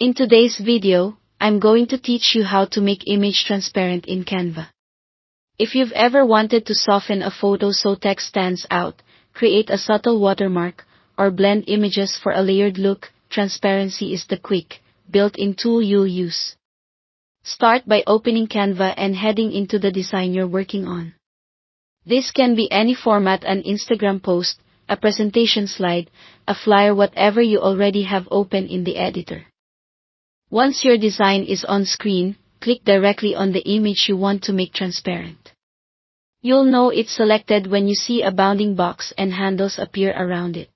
In today's video, I'm going to teach you how to make image transparent in Canva. If you've ever wanted to soften a photo so text stands out, create a subtle watermark, or blend images for a layered look, transparency is the quick, built-in tool you'll use. Start by opening Canva and heading into the design you're working on. This can be any format: an Instagram post, a presentation slide, a flyer, whatever you already have open in the editor. Once your design is on screen, click directly on the image you want to make transparent. You'll know it's selected when you see a bounding box and handles appear around it.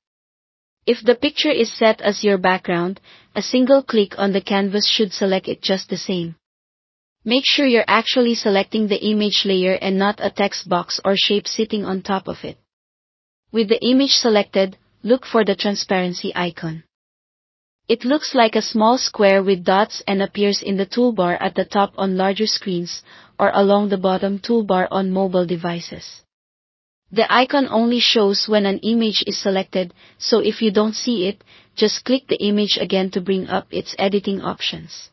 If the picture is set as your background, a single click on the canvas should select it just the same. Make sure you're actually selecting the image layer and not a text box or shape sitting on top of it. With the image selected, look for the transparency icon. It looks like a small square with dots and appears in the toolbar at the top on larger screens, or along the bottom toolbar on mobile devices. The icon only shows when an image is selected, so if you don't see it, just click the image again to bring up its editing options.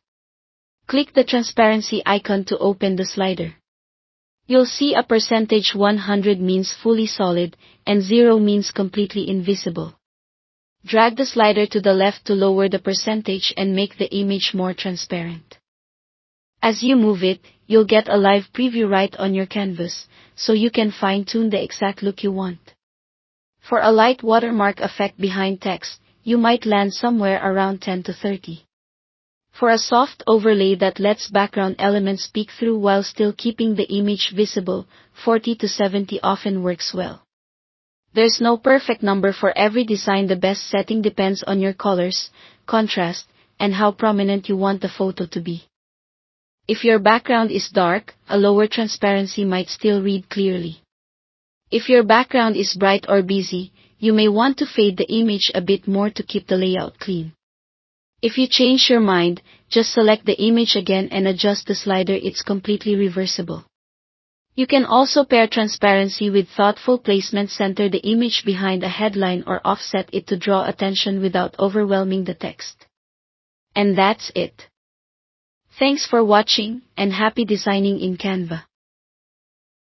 Click the transparency icon to open the slider. You'll see a percentage. 100 means fully solid, and 0 means completely invisible. Drag the slider to the left to lower the percentage and make the image more transparent. As you move it, you'll get a live preview right on your canvas, so you can fine-tune the exact look you want. For a light watermark effect behind text, you might land somewhere around 10 to 30. For a soft overlay that lets background elements peek through while still keeping the image visible, 40 to 70 often works well. There's no perfect number for every design. The best setting depends on your colors, contrast, and how prominent you want the photo to be. If your background is dark, a lower transparency might still read clearly. If your background is bright or busy, you may want to fade the image a bit more to keep the layout clean. If you change your mind, just select the image again and adjust the slider. It's completely reversible. You can also pair transparency with thoughtful placement. Center the image behind a headline or offset it to draw attention without overwhelming the text. And that's it. Thanks for watching, and happy designing in Canva.